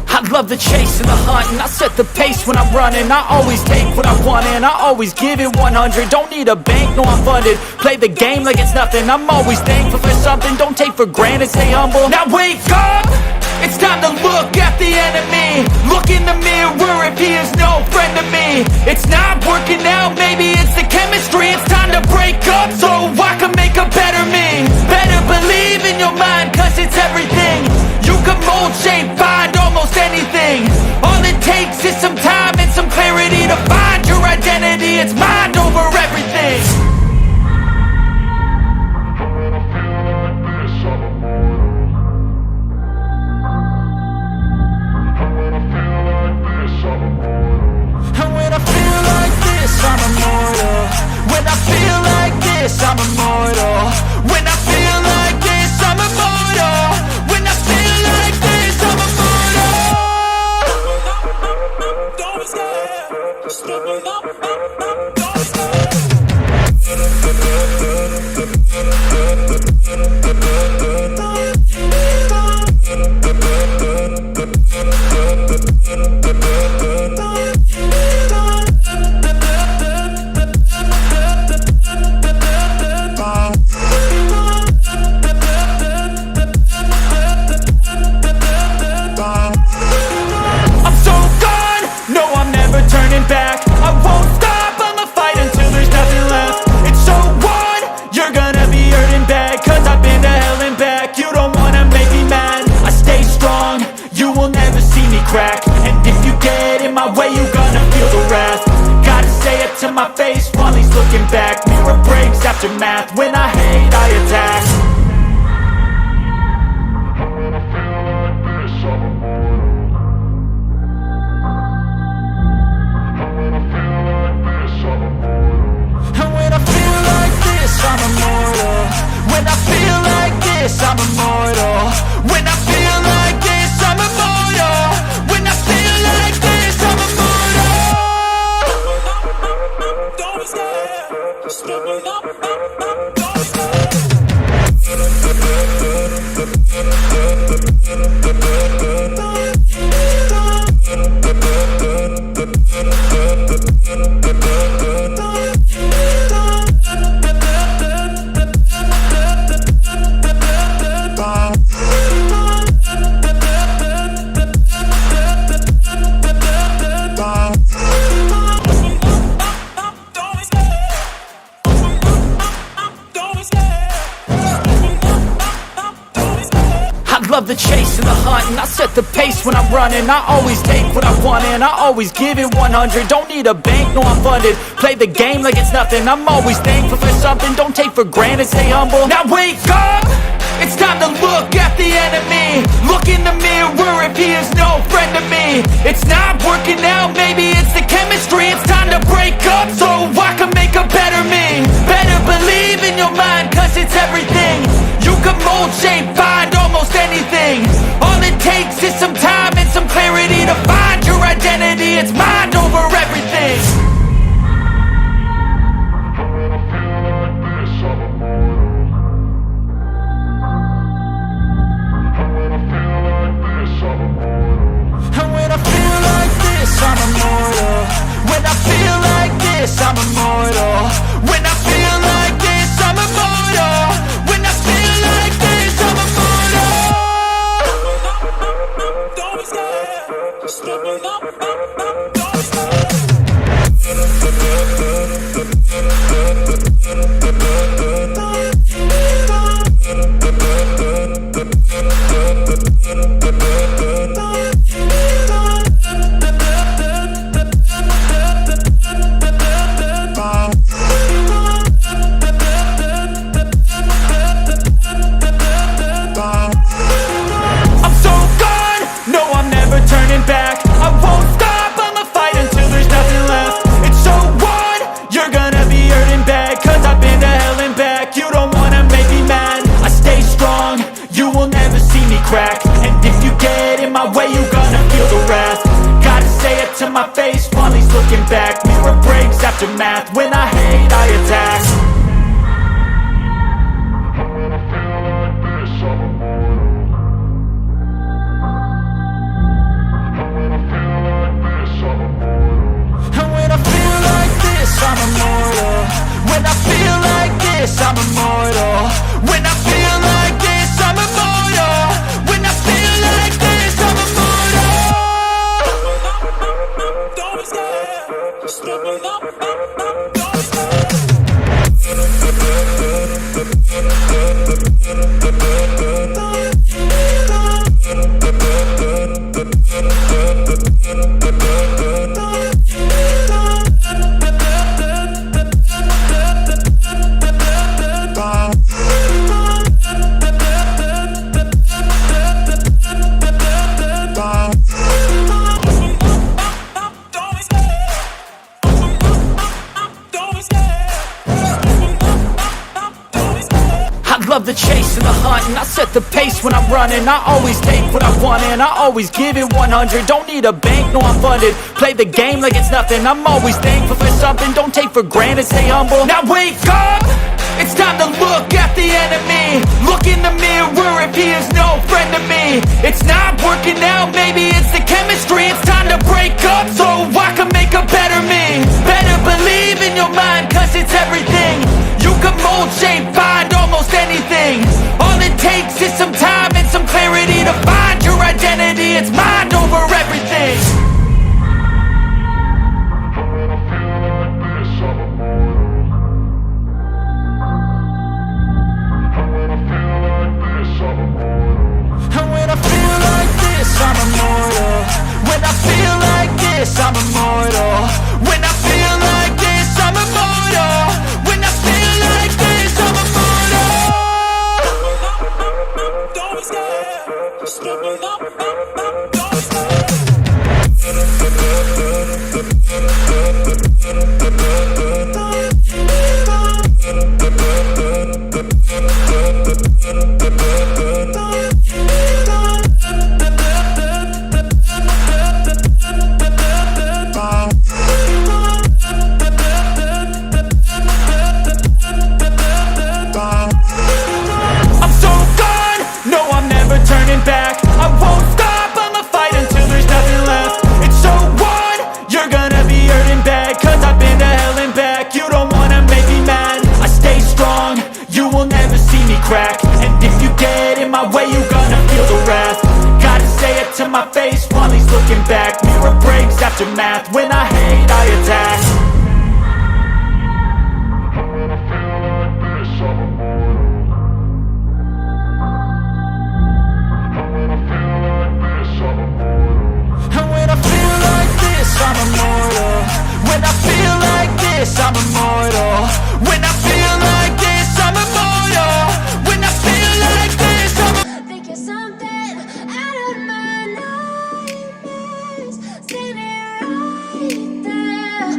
I love the chase and the hunt, and I set the pace when I'm running. I always take what I want and I always give it 100. Don't need a bank, no I'm funded. Play the game like it's nothing. I'm always thankful for something. Don't take for granted, stay humble. Now wake up! It's time to look at the enemy. Look in the mirror if he is no friend to me. It's not working out, maybe it's the chemistry. It's time to break up so I can make a better me. Better believe in your mind, cause it's everything. You can mold, shape, find almost anything. All it takes is some time and some clarity to find your identity. It's mind over everything. I'm immortal. When I feel like this, I'm immortal. When I feel like this, I'm immortal. When I feel like this, I'm immortal. Don't be scared. Just open up. Don't be scared. Back. I won't stop, I'ma fight until there's nothing left. It's so on, you're gonna be hurting bad, cause I've been to hell and back. You don't wanna make me mad, I stay strong, you will never see me crack. And if you get in my way, you're gonna feel the wrath. Gotta say it to my face while he's looking back. Mirror breaks after math, when I hate I attack. I'm immortal. When I feel like this, I'm immortal. When I feel like this, I'm immortal. When I feel like this, I'm immortal. Don't be scared. Just open up. Don't be scared. Love the chase and the hunt, and I set the pace when I'm running. I always take what I want and I always give it 100. Don't need a bank, no I'm funded. Play the game like it's nothing. I'm always thankful for something. Don't take for granted, stay humble. Now wake up! It's time to look at the enemy. Look in the mirror if he is no friend to me. It's not working out, maybe it's the chemistry. It's time to break up so I can make a better me. Better believe in your mind, cause it's everything. You can mold, shape, find almost anything. All it takes is some time and some clarity to find your identity. It's mind over everything. And when I feel like this, I'm immortal. aftermath. When I hate, I attack. And when I feel like this, I'm immortal. When I feel like this, I'm immortal. When I feel like this, I'm immortal. When I feel like this, I'm immortal. Don't be scared. Just open up. Don't be scared. Love the chase and the hunt, and I set the pace when I'm running. I always take what I want and I always give it 100. Don't need a bank, no I'm funded. Play the game like it's nothing. I'm always thankful for something. Don't take for granted, stay humble. Now wake up! It's time to look at the enemy. Look in the mirror if he is no friend to me. It's not working out, maybe it's the chemistry. It's time to break up so I can make a better me. Better believe in your mind, cause it's everything. You can mold, shape, find almost anything. All it takes is some time and some clarity to find your identity. It's mind over everything. And when I feel like this, I'm immortal. When I feel like this, I'm immortal. When I feel like this, I'm immortal. When I feel like this, I'm immortal. Don't be scared. Just open up. Don't be scared. Turning back, I won't stop, I'ma fight until there's nothing left. It's so on, you're gonna be hurting bad, cause I've been to hell and back. You don't wanna make me mad, I stay strong, you will never see me crack. And if you get in my way, you're gonna feel the wrath. Gotta say it to my face while he's looking back. Mirror breaks, aftermath, when I hate, I attack. I'm immortal. When I feel like this, I'm immortal. When I feel like this, I'm immortal. When I feel like this, I'm immortal. Think you're something out of my nightmares, standing right there.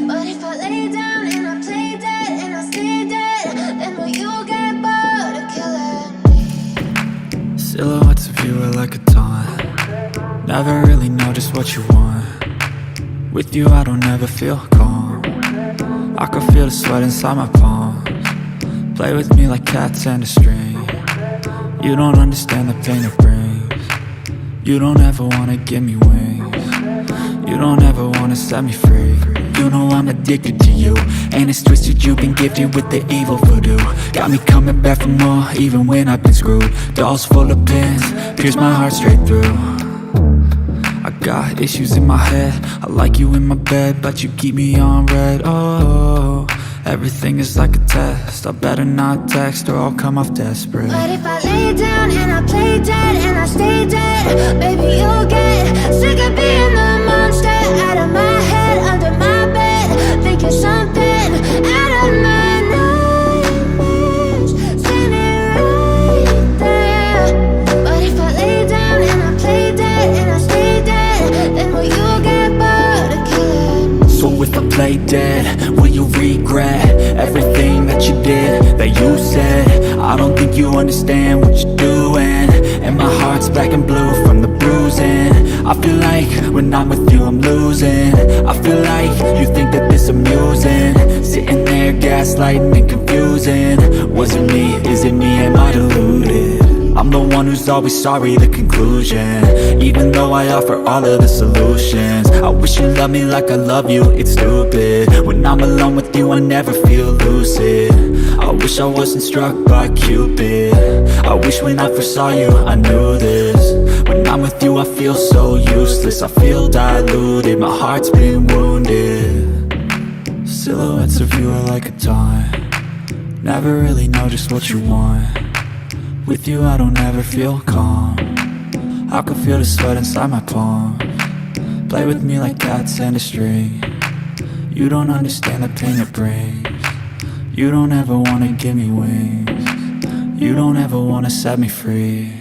But if I lay down and I play dead and I stay dead, then will you get bored of killing me? Silhouettes of you are like a taunt. Never really know just what you want. With you I don't ever feel calm. I can feel the sweat inside my palms. Play with me like cats and a string. You don't understand the pain it brings. You don't ever wanna give me wings. You don't ever wanna set me free. You know I'm addicted to you, and it's twisted, you've been gifted with the evil voodoo. Got me coming back for more, even when I've been screwed. Dolls full of pins, pierce my heart straight through. I got issues in my head, I like you in my bed, but you keep me on red. Oh, everything is like a test, I better not text or I'll come off desperate. But if I lay down and I play dead and I stay dead, baby you'll get sick of being the monster out of my head, under my bed. Think you're something out of my nightmares, standing right there. But if I lay down and I play dead and I stay dead, then will you get bored of killing me? So if I play dead, will you regret everything that you did, that you said? I don't think you understand what you're doing, and my heart's black and blue from the bruising. I feel like when I'm with you I'm losing. I feel like you think that this amusing. gaslighting and confusing. Was it me? Is it me? Am I deluded? I'm the one who's always sorry, the conclusion. Even though I offer all of the solutions. I wish you loved me like I love you, it's stupid. When I'm alone with you I never feel lucid. I wish I wasn't struck by Cupid. I wish when I first saw you I knew this. When I'm with you I feel so useless. I feel diluted, my heart's been wounded. Silhouettes of you are like a taunt. Never really know just what you want. With you I don't ever feel calm. I can feel the sweat inside my palms. Play with me like cats and a string. You don't understand the pain it brings. You don't ever wanna give me wings. You don't ever wanna set me free.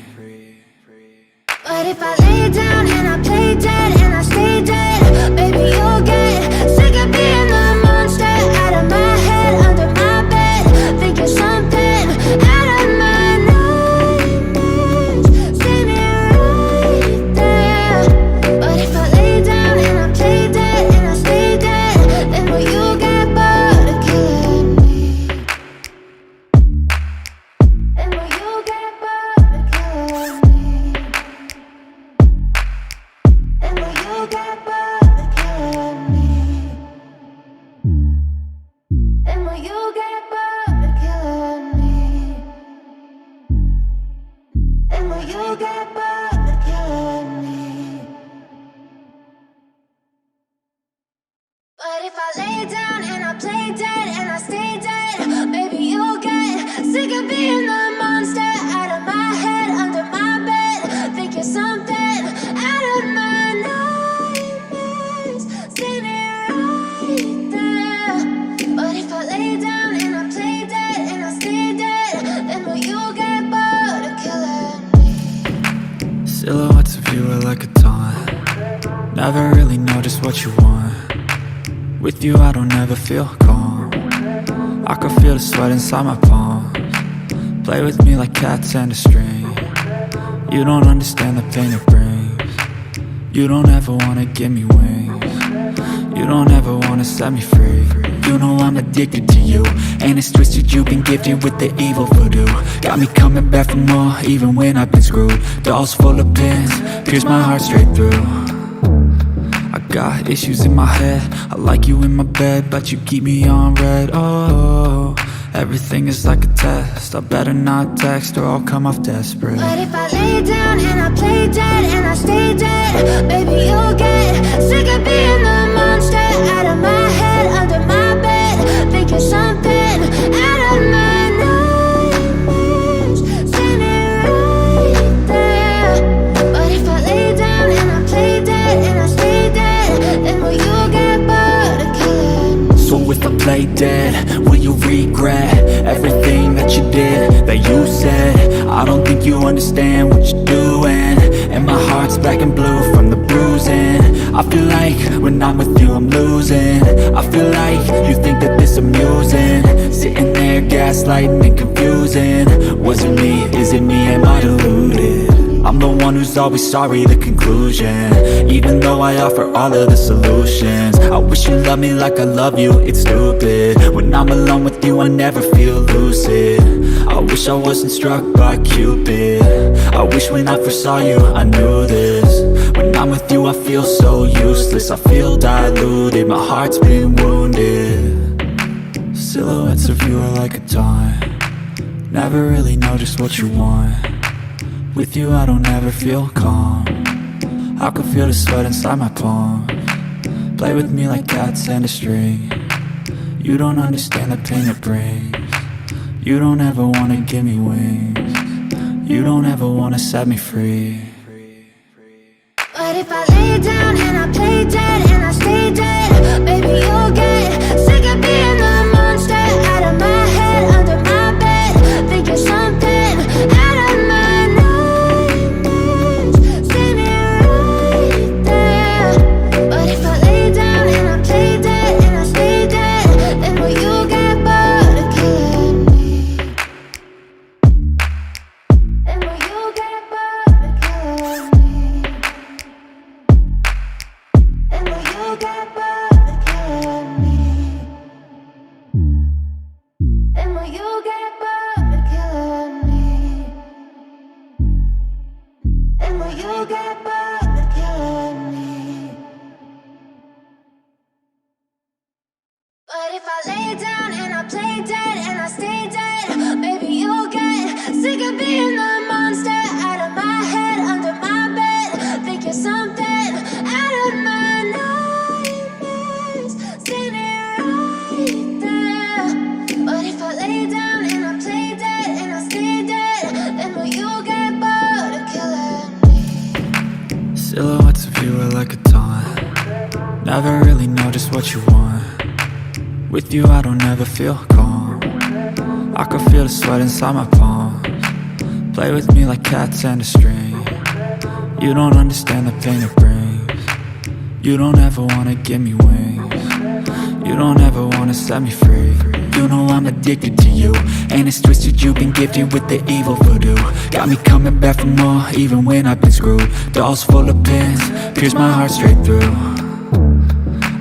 But if I lay down and I play dead and I stay dead, baby you'll get sick of being the monster out of my head, under my bed, thinking something out of my nightmares, standing right there. But if I lay down and I play dead and I stay dead, then will you get bored of killing me? Then will you get bored of killing me? And will you get bored of killing me? And will you get bored of killing me? And will you get bored of killing me? But if I lay down and I play dead and I stay dead, baby you'll get sick of being the monster out of my head, under my bed, thinking something out of my nightmares, standing right there. But if I lay down and I play dead and I stay dead, then will you get bored of killing me? Silhouettes of you are like a taunt. Never really know just what you want. With you I don't ever feel calm. I can feel the sweat inside my palms. Play with me like cats and a string. You don't understand the pain it brings. You don't ever wanna give me wings. You don't ever wanna set me free. You know I'm addicted to you, and it's twisted, you've been gifted with the evil voodoo. Got me coming back for more, even when I've been screwed. Dolls full of pins, pierce my heart straight through. I got issues in my head, I like you in my bed, but you keep me on red. Oh, everything is like a test, I better not text or I'll come off desperate. But if I lay down and I play dead and I stay dead, baby you'll get sick of being the monster out of my head, under my bed, thinking something out of my nightmares, standing right there. But if I lay down and I play dead and I stay dead, then will you get bored of killing me? So if I play dead, will you regret everything that you did, that you said? I don't think you understand what you're doing, and my heart's black and blue from the bruising. I feel like when I'm with you I'm losing. I feel like you think that this amusing, sitting there gaslighting and confusing. Was it me? Is it me? Am I deluded? I'm the one who's always sorry, the conclusion. Even though I offer all of the solutions. I wish you loved me like I love you, it's stupid. When I'm alone with you I never feel lucid. I wish I wasn't struck by Cupid. I wish when I first saw you I knew this. When I'm with you I feel so useless. I feel diluted, my heart's been wounded. Silhouettes of you are like a taunt. Never really know just what you want. With you I don't ever feel calm. I can feel the sweat inside my palms. Play with me like cats and a string. You don't understand the pain it brings. You don't ever wanna give me wings. You don't ever wanna set me free. But if I lay down and I play dead and I stay dead, baby you'll get sick of being the monster out of my head, under my bed, thinking something out of my nightmares, standing right there. But if I lay down and I play dead and I stay dead, then will you get bored of killing me? Then will you get bored of killing me? And will you get bored of killing me? if I lay down and I play dead and I stay dead, maybe you'll get sick of being the monster out of my head, under my bed. Think you're something out of my nightmares, standing right there. But if I lay down and I play dead and I stay dead, then will you get bored of killing me? Silhouettes of you are like a taunt. Never really know just what you want. With you I don't ever feel calm. I can feel the sweat inside my palms. Play with me like cats and a string. You don't understand the pain it brings. You don't ever wanna give me wings. You don't ever wanna set me free. You know I'm addicted to you, and it's twisted, you've been gifted with the evil voodoo. Got me coming back for more, even when I've been screwed. Dolls full of pins, pierce my heart straight through.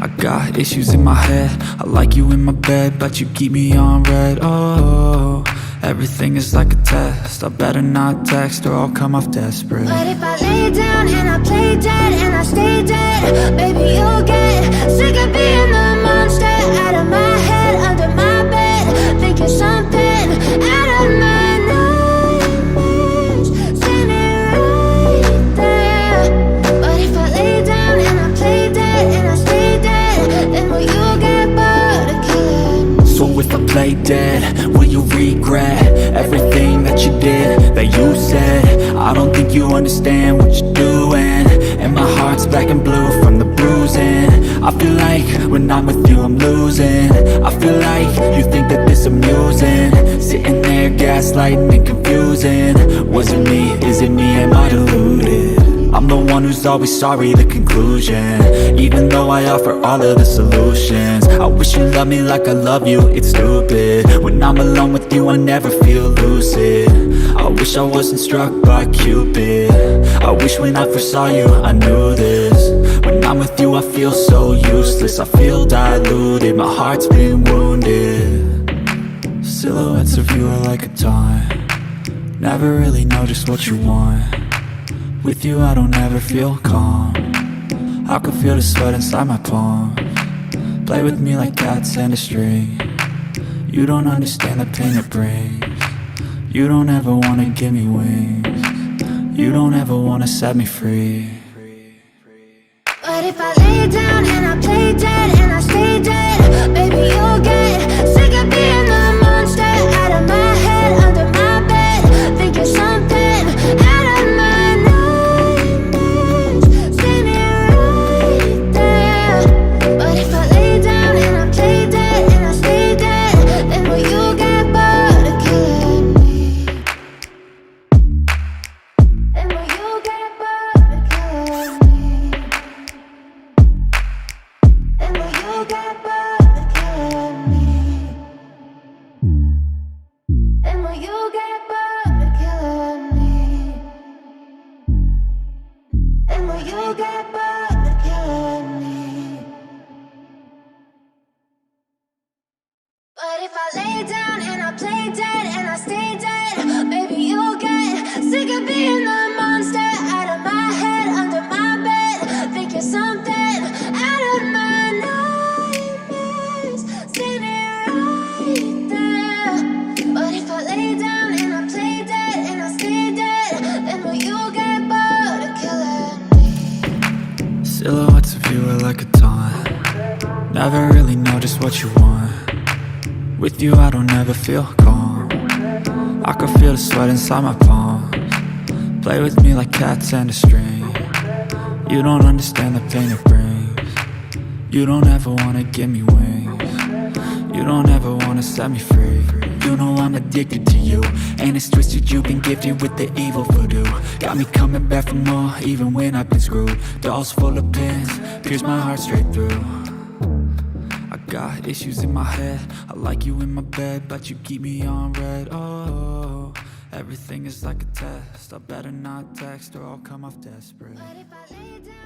I got issues in my head, I like you in my bed, but you keep me on red. Oh, everything is like a test, I better not text or I'll come off desperate. But if I lay down and I play dead and I stay dead, baby you'll get sick of being the monster out of my head, under my bed. Think you're something out of my nightmares, standing right there. But if I lay down and I play dead and I stay dead, then will you get bored of killing me? So if I play dead, will you regret everything that you did, that you said? I don't think you understand what you're doing, and my heart's black and blue from the bruising. I feel like when I'm with you I'm losing. I feel like you think that this amusing, sitting there gaslighting and confusing. Was it me? Is it me? Am I deluded? I'm the one who's always sorry, the conclusion, even though I offer all of the solutions. I wish you loved me like I love you, it's stupid. When I'm alone with you I never feel lucid. I wish I wasn't struck by Cupid. I wish when I first saw you I knew this. When I'm with you I feel so useless, I feel diluted, my heart's been wounded. Silhouettes of you are like a taunt. Never really know just what you want. With you I don't ever feel calm. I can feel the sweat inside my palms. Play with me like cats and a string. You don't understand the pain it brings. You don't ever wanna give me wings. You don't ever wanna set me free. But if I lay down and I play dead and I stay dead, baby you'll get sick of being the monster out of my head, under my bed. Think you're something out of my nightmares, standing right there. But if I lay down and I play dead and I stay dead, then will you get bored of killing me? Then will you get bored of killing me? Then will you get bored of killing me? Then will you get bored of killing me? Then will you get bored of killing me? But if I lay down and I play dead and I stay dead, baby you'll get sick of being the monster out of my head, under my bed. Think you're something out of my nightmares, standing right there. But if I lay down and I play dead and I stay dead, then will you get bored of killing me? Silhouettes of you are like a taunt. Never really know just what you want. With you I don't ever feel calm. I can feel the sweat inside my palms. Play with me like cats and a string. You don't understand the pain it brings. You don't ever wanna give me wings. You don't ever wanna set me free. You know I'm addicted to you, and it's twisted, you've been gifted with the evil voodoo. Got me coming back for more, even when I've been screwed. Dolls full of pins, pierce my heart straight through. I got issues in my head, I like you in my bed, but you keep me on red. Oh, everything is like a test, I better not text or I'll come off desperate. But if I lay down